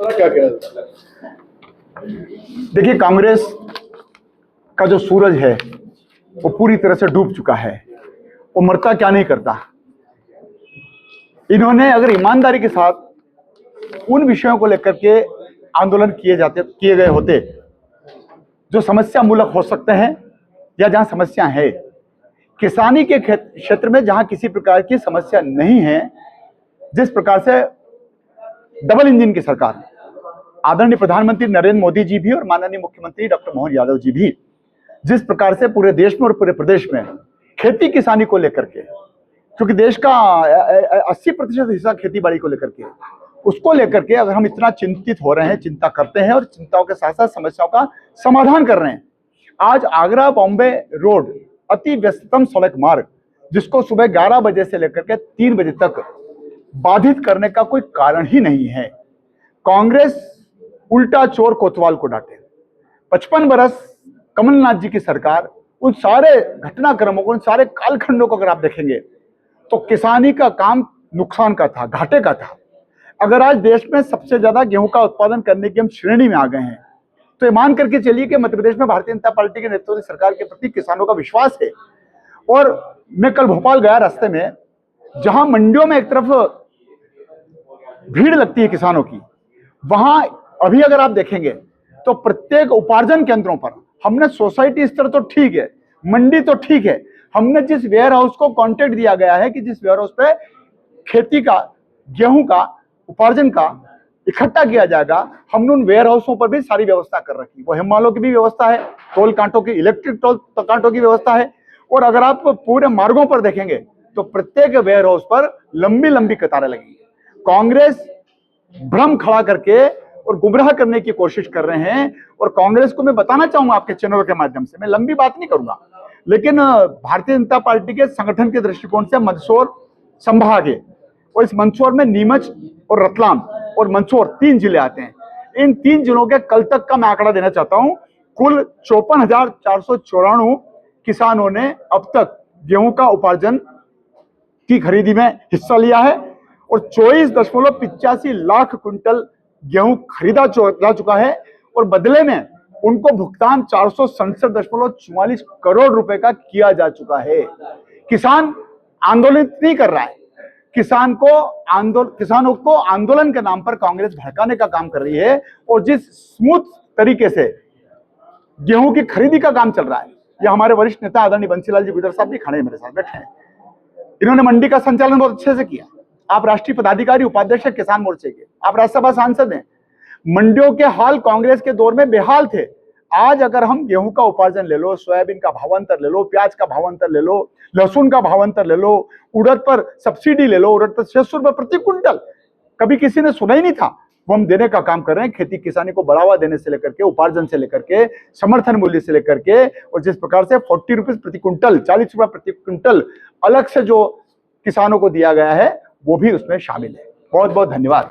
क्या कहना? देखिए, कांग्रेस का जो सूरज है वो पूरी तरह से डूब चुका है। वो मरता क्या नहीं करता। इन्होंने अगर ईमानदारी के साथ उन विषयों को लेकर के आंदोलन किए गए होते जो समस्या मूलक हो सकते हैं, या जहां समस्या है, किसानी के क्षेत्र में जहां किसी प्रकार की समस्या नहीं है, जिस प्रकार से डबल इंजन की सरकार, आदरणीय प्रधानमंत्री नरेंद्र मोदी जी भी और माननीय मुख्यमंत्री डॉक्टर मोहन यादव जी भी जिस प्रकार से पूरे देश में और पूरे प्रदेश में खेती किसानी को लेकर के, क्योंकि देश का 80% हिस्सा खेती बाड़ी को लेकर के, उसको लेकर के अगर हम इतना चिंतित हो रहे हैं, चिंता करते हैं और चिंताओं के साथ साथ समस्याओं का समाधान कर रहे हैं। आज आगरा बॉम्बे रोड अति व्यस्ततम सड़क मार्ग, जिसको सुबह 11 बजे से लेकर के 3 बजे तक बाधित करने का कोई कारण ही नहीं है। कांग्रेस उल्टा चोर कोतवाल को डांटे। 55 बरस कमलनाथ जी की सरकार उन सारे घटनाक्रमों को, उन सारे कालखंडों को अगर आप देखेंगे तो किसानी का काम नुकसान का था, घाटे का था। अगर आज देश में सबसे ज्यादा गेहूं का उत्पादन करने की हम श्रेणी में आ गए हैं, तो ये मान करके चलिए कि मध्य प्रदेश में भारतीय जनता पार्टी के नेतृत्व वाली सरकार के प्रति किसानों का विश्वास है। और मैं कल भोपाल गया, रास्ते में जहां मंडियों में एक तरफ भीड़ लगती है किसानों की, वहां अभी अगर आप देखेंगे तो प्रत्येक उपार्जन केंद्रों पर हमने सोसाइटी स्तर तो ठीक है, मंडी तो ठीक है, हमने जिस वेयर हाउस को कॉन्ट्रैक्ट दिया गया है कि जिस वेयर हाउस पे खेती का, गेहूं का, उपार्जन का इकट्ठा किया जाएगा, हमने उन वेयर हाउसों पर भी सारी व्यवस्था कर रखी। वो हिमालयों की भी व्यवस्था है, टोल कांटों की, इलेक्ट्रिक टोल कांटों की व्यवस्था है। और अगर आप पूरे मार्गों पर देखेंगे तो प्रत्येक वेयर हाउस पर लंबी लंबी कतारें लगी है। कांग्रेस भ्रम खड़ा करके और गुमराह करने की कोशिश कर रहे हैं। और कांग्रेस को मैं बताना चाहूंगा आपके चैनल के माध्यम से, मैं लंबी बात नहीं करूंगा, लेकिन भारतीय जनता पार्टी के संगठन के दृष्टिकोण से मंदसौर संभाग है, और इस मंदसौर में नीमच और रतलाम और मंदसौर 3 जिले आते हैं। इन 3 जिलों के कल तक का मैं आंकड़ा देना चाहता हूं। कुल 54,494 किसानों ने अब तक गेहूं का उपार्जन की खरीदी में हिस्सा लिया है और 24.85 लाख क्विंटल गेहूं खरीदा जा चुका है। और बदले में उनको भुगतान 467.44 करोड़ रुपए का किया जा चुका है। किसान आंदोलित नहीं कर रहा है, किसानों को आंदोलन के नाम पर कांग्रेस भड़काने का काम कर रही है। और जिस स्मूथ तरीके से गेहूं की खरीदी का काम चल रहा है, यह हमारे वरिष्ठ नेता आदरणीय बंसीलाल जी गुर्जर साहब भी खड़े मेरे साथ बैठे हैं, इन्होंने मंडी का संचालन बहुत अच्छे से किया। आप राष्ट्रीय पदाधिकारी उपाध्यक्ष किसान मोर्चे के, आप राज्यसभा सांसद हैं। मंडियों के हाल कांग्रेस के दौर में बेहाल थे। आज अगर हम गेहूं का उपार्जन ले लो, सोयाबीन का भावांतर ले लो, प्याज का भावांतर ले लो, लहसुन का भावांतर ले लो, उड़द पर सब्सिडी ले लो, उड़द पर 600 रुपए प्रति क्विंटल, कभी किसी ने सुना ही नहीं था, वो हम देने का काम कर रहे हैं। खेती किसानी को बढ़ावा देने से लेकर के, उपार्जन से लेकर के, समर्थन मूल्य से लेकर के, और जिस प्रकार से 40 रुपीज प्रति क्विंटल, 40 रुपए प्रति क्विंटल अलग से जो किसानों को दिया गया है, वो भी उसमें शामिल है। बहुत बहुत धन्यवाद।